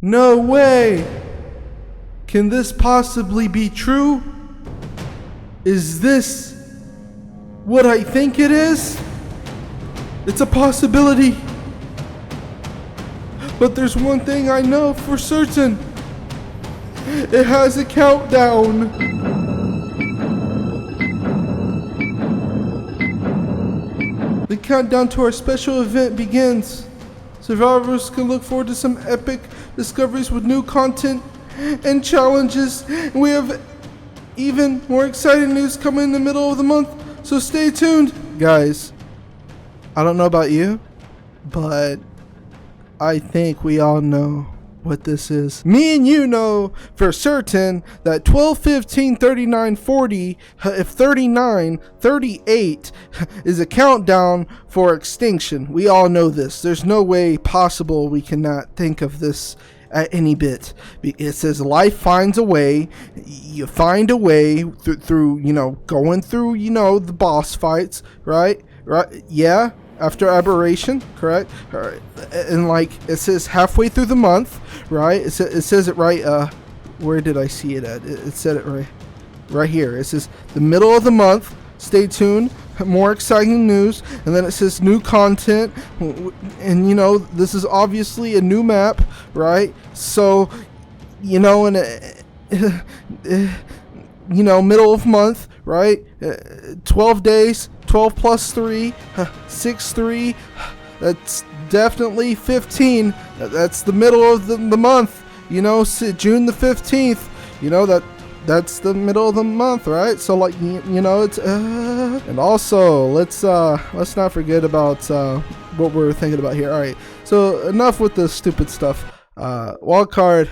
No way! Can this possibly be true? Is this what I think it is? It's a possibility. But there's one thing I know for certain. It has a countdown. The countdown to our special event begins. Survivors can look forward to some epic discoveries with new content and challenges. And we have even more exciting news coming in the middle of the month, so stay tuned. Guys, I don't know about you, but I think we all know what this is. Me and you know for certain that 12, 15, 39, 40, if 39, 38 is a countdown for extinction. We all know this. There's no way possible we cannot think of this at any bit. It says life finds a way. You find a way through going through, the boss fights, right? Yeah. After aberration, correct? And like it says halfway through the month, right? It says it right. Where did I see it at? It said it right here. It says the middle of the month. Stay tuned. More exciting news. And then it says new content. And this is obviously a new map, right? So, in middle of month, right? 12 days. 12 plus 3, 6, 3, that's definitely 15. That's the middle of the month, June the 15th, that's the middle of the month, right? So it's, and also let's not forget about what we're thinking about here. All right, so enough with the stupid stuff. Wildcard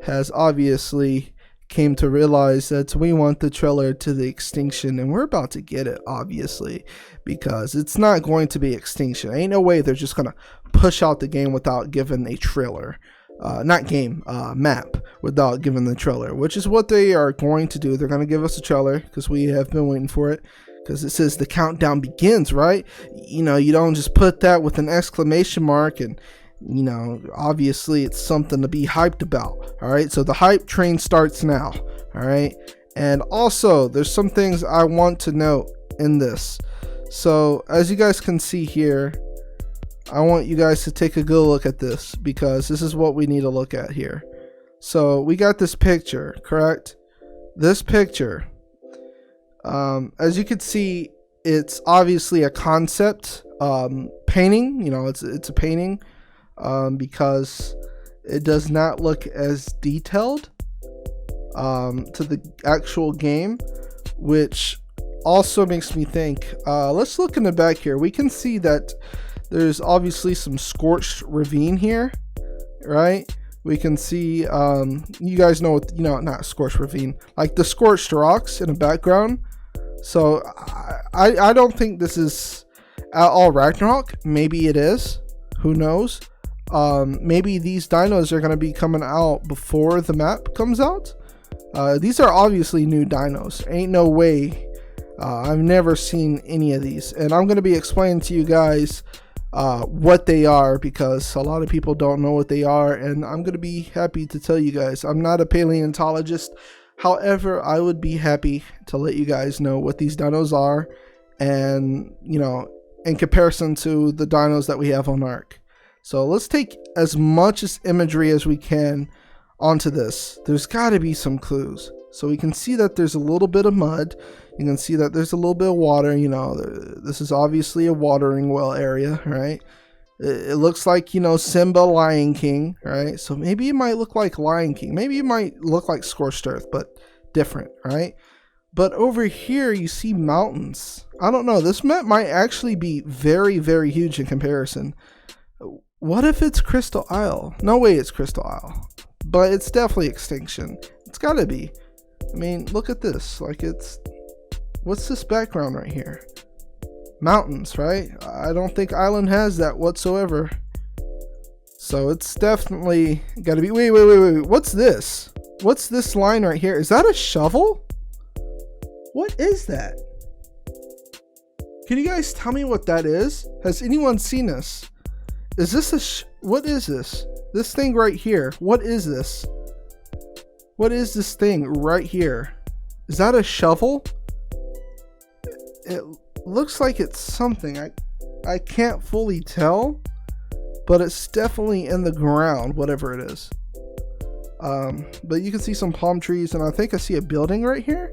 has obviously came to realize that we want the trailer to the Extinction, and we're about to get it, obviously, because it's not going to be Extinction. Ain't no way they're just gonna push out the game without giving a trailer. Map without giving the trailer, which is what they are going to do. They're going to give us a trailer because we have been waiting for it, because it says the countdown begins, right? You don't just put that with an exclamation mark and obviously it's something to be hyped about. All right, so the hype train starts now. All right, and also there's some things I want to note in this. So as you guys can see here, I want you guys to take a good look at this, because this is what we need to look at here. So we got this picture, correct? This picture, as you can see, it's obviously a concept painting. It's a painting. Because it does not look as detailed to the actual game, which also makes me think, let's look in the back here. We can see that there's obviously some scorched ravine here, right? We can see, you guys know what, not scorched ravine, like the scorched rocks in the background. So I don't think this is at all Ragnarok. Maybe it is, who knows? Maybe these dinos are going to be coming out before the map comes out. These are obviously new dinos. Ain't no way. I've never seen any of these, and I'm going to be explaining to you guys what they are, because a lot of people don't know what they are, and I'm going to be happy to tell you guys. I'm not a paleontologist. However, I would be happy to let you guys know what these dinos are, and in comparison to the dinos that we have on Ark. So let's take as much imagery as we can onto this. There's got to be some clues. So we can see that there's a little bit of mud. You can see that there's a little bit of water. This is obviously a watering well area, right? It looks like, Simba, Lion King, right? So maybe it might look like Lion King. Maybe it might look like Scorched Earth, but different, right? But over here, you see mountains. I don't know. This map might actually be very, very huge in comparison. What if it's Crystal Isle? No way it's Crystal Isle. But it's definitely Extinction. It's gotta be. I mean, look at this. What's this background right here? Mountains, right? I don't think Island has that whatsoever. So it's definitely gotta be. Wait. What's this? What's this line right here? Is that a shovel? What is that? Can you guys tell me what that is? Has anyone seen this? Is this What is this? This thing right here. What is this? What is this thing right here? Is that a shovel? It looks like it's something. I can't fully tell, but it's definitely in the ground, whatever it is. But you can see some palm trees, and I think I see a building right here.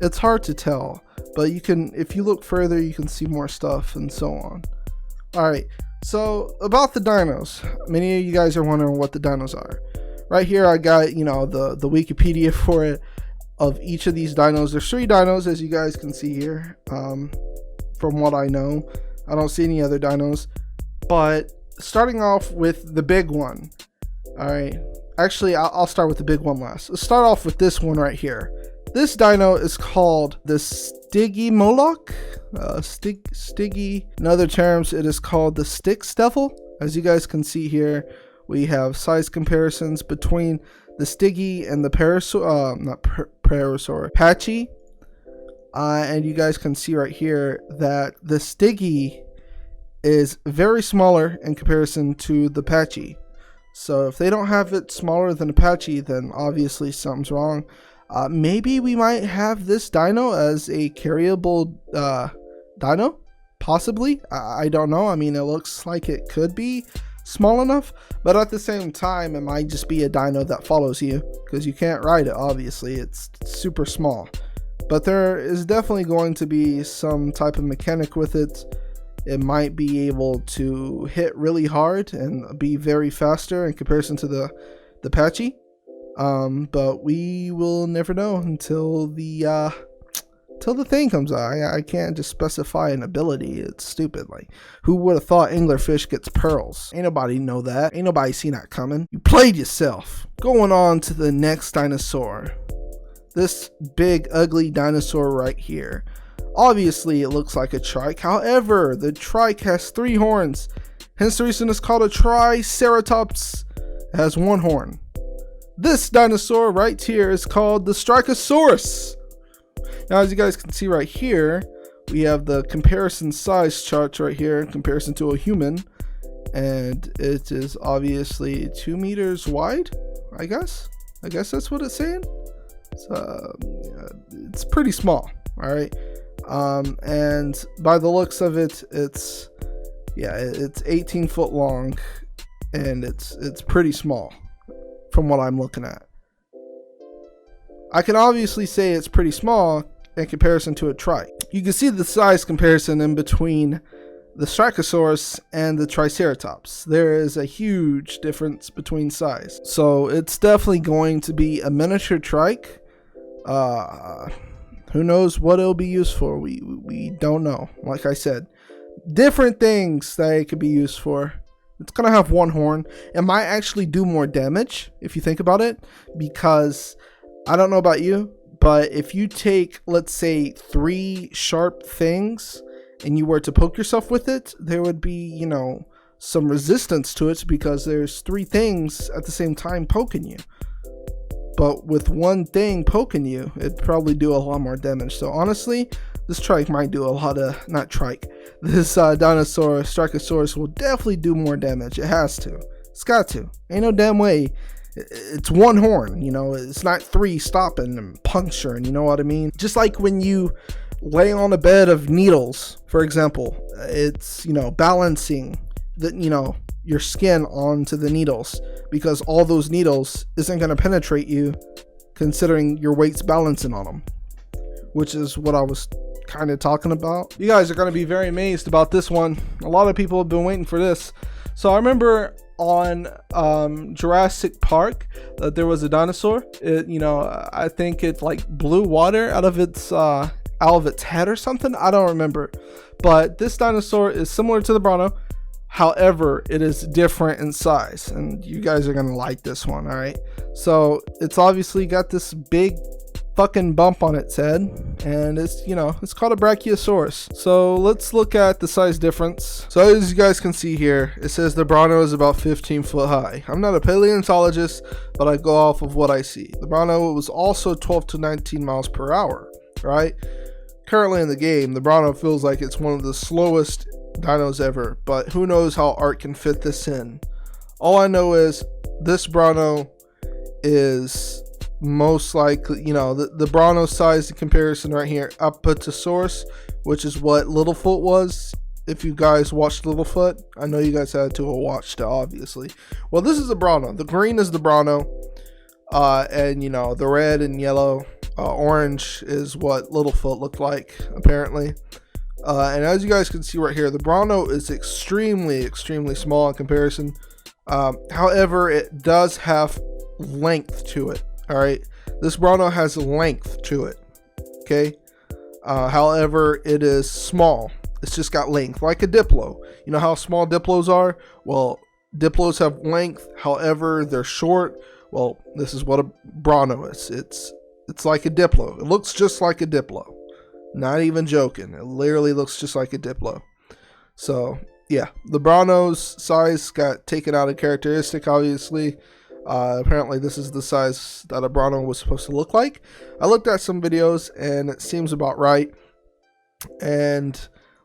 It's hard to tell, but you can, if you look further, you can see more stuff and so on. All right, so about the dinos. Many of you guys are wondering what the dinos are. Right here, I got, you know, the Wikipedia for it. Of each of these dinos, there's 3 dinos, as you guys can see here. From what I know, I don't see any other dinos. But starting off with the big one. All right, actually, I'll start with the big one last. Let's start off with this one right here. This dino is called the Diggy Moloch. Stiggy. In other terms, it is called the Styx Devil. As you guys can see here, we have size comparisons between the Stiggy and the Patchy. And you guys can see right here that the Stiggy is very smaller in comparison to the Patchy. So if they don't have it smaller than a Patchy, then obviously something's wrong. Maybe we might have this dino as a carryable dino, possibly. I don't know. I mean, it looks like it could be small enough, but at the same time, it might just be a dino that follows you, because you can't ride it, obviously. It's super small. But there is definitely going to be some type of mechanic with it. It might be able to hit really hard and be very faster in comparison to the Patchy. But we will never know until the thing comes out. I can't just specify an ability. It's stupid. Like, who would have thought anglerfish gets pearls? Ain't nobody know that. Ain't nobody seen that coming. You played yourself. Going on to the next dinosaur. This big ugly dinosaur right here. Obviously it looks like a trike. However, the trike has 3 horns. Hence the reason it's called a triceratops. It has 1 horn. This dinosaur right here is called the Brachiosaurus. Now, as you guys can see right here, we have the comparison size charts right here in comparison to a human, and it is obviously 2 meters wide. I guess that's what it's saying. So it's pretty small. All right, and by the looks of it, it's 18 foot long, and it's pretty small from what I'm looking at. I can obviously say it's pretty small in comparison to a trike. You can see the size comparison in between the Brachiosaurus and the Triceratops. There is a huge difference between size. So it's definitely going to be a miniature trike. Who knows what it'll be used for? We don't know. Like I said, different things that it could be used for. It's gonna have 1 horn. It might actually do more damage if you think about it, because I don't know about you, but if you take, let's say, 3 sharp things and you were to poke yourself with it, there would be, you know, some resistance to it, because there's 3 things at the same time poking you. But with 1 thing poking you, it'd probably do a lot more damage. So honestly, this trike might do a lot of, not trike, this dinosaur, Brachiosaurus, will definitely do more damage. It has to. It's got to. Ain't no damn way. It's 1 horn, you know, it's not 3 stopping and puncturing, you know what I mean? Just like when you lay on a bed of needles, for example, it's, you know, balancing the, you know, your skin onto the needles, because all those needles isn't going to penetrate you, considering your weight's balancing on them, which is what I was kind of talking about. You guys are going to be very amazed about this one. A lot of people have been waiting for this. So I remember on Jurassic Park that there was a dinosaur. It, you know, I think it like blew water out of its head or something. I don't remember. But this dinosaur is similar to the Bronto. However, it is different in size, and you guys are gonna like this one. All right, so it's obviously got this big fucking bump on its head, and it's, you know, it's called a Brachiosaurus. So let's look at the size difference. So as you guys can see here, it says the Bronto is about 15 foot high. I'm not a paleontologist, but I go off of what I see. The Bronto was also 12 to 19 miles per hour, right? Currently in the game, the Bronto feels like it's one of the slowest dinos ever, but who knows how art can fit this in. All I know is this Bronto is most likely, you know, the Bronto size in comparison right here, Apatosaurus, which is what Littlefoot was. If you guys watched Littlefoot, I know you guys had to have watched it, obviously. Well, this is the Bronto. The green is the Bronto, and you know, the red and yellow, orange is what Littlefoot looked like, apparently. And as you guys can see right here, the Bronto is extremely small in comparison. However, it does have length to it. All right, this Bronto has length to it. Okay. However, it is small. It's just got length, like a Diplo. You know how small Diplos are? Well, Diplos have length. However, they're short. Well, this is what a Bronto is. It's like a Diplo. It looks just like a Diplo. Not even joking. It literally looks just like a Diplo. So yeah, the Bronto's size got taken out of characteristic, obviously. Apparently this is the size that a Bronto was supposed to look like. I looked at some videos and it seems about right. And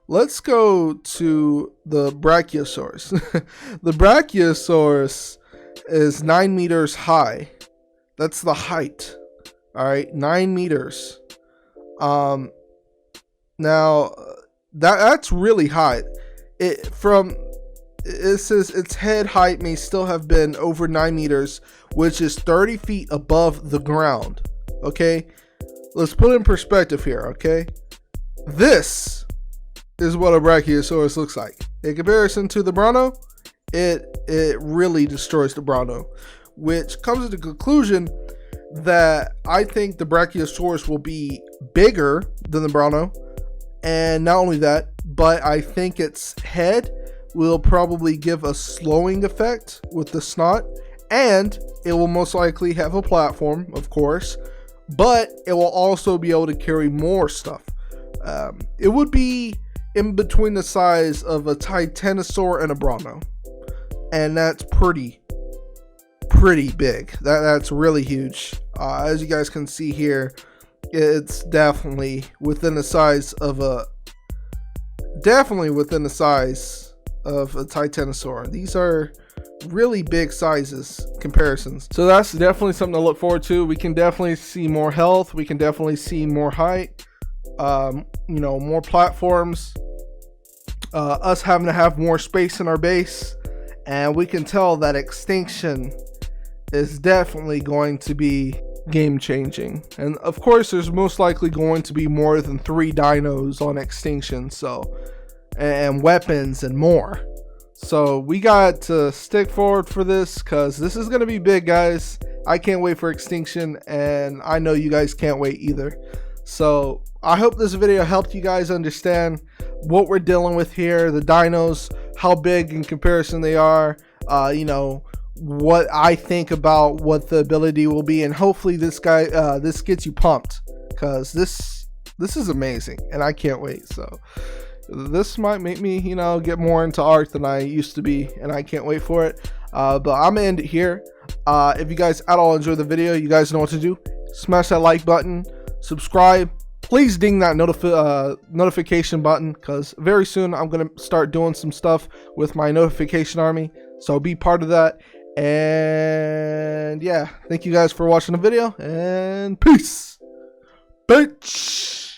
let's go to the Brachiosaurus. The Brachiosaurus is 9 meters high. That's the height. All right, 9 meters. Now that's really high. It says its head height may still have been over 9 meters, which is 30 feet above the ground. Okay, let's put it in perspective here. Okay, this is what a Brachiosaurus looks like in comparison to the Bronto. It really destroys the Bronto, which comes to the conclusion that I think the Brachiosaurus will be bigger than the Bronto. And not only that, but I think its head will probably give a slowing effect with the snot, and it will most likely have a platform, of course, but it will also be able to carry more stuff. It would be in between the size of a Titanosaur and a Bronto, and that's pretty big. That's really huge. As you guys can see here, it's definitely within the size of a Titanosaur. These are really big sizes comparisons. So that's definitely something to look forward to. We can definitely see more health. We can definitely see more height. You know, more platforms. Us having to have more space in our base, and we can tell that Extinction is definitely going to be game changing. And of course, there's most likely going to be more than 3 dinos on Extinction, so, and weapons and more. So we got to stick forward for this, because this is going to be big, guys. I can't wait for Extinction, and I know you guys can't wait either. So I hope this video helped you guys understand what we're dealing with here, the dinos, how big in comparison they are, you know, what I think about what the ability will be, and hopefully this gets you pumped, because this is amazing and I can't wait. So this might make me, you know, get more into art than I used to be, and I can't wait for it. But I'm gonna end it here. If you guys at all enjoyed the video, you guys know what to do. Smash that like button, subscribe, please ding that notification button, because very soon I'm gonna start doing some stuff with my notification army, so be part of that. And yeah, thank you guys for watching the video, and peace, bitch.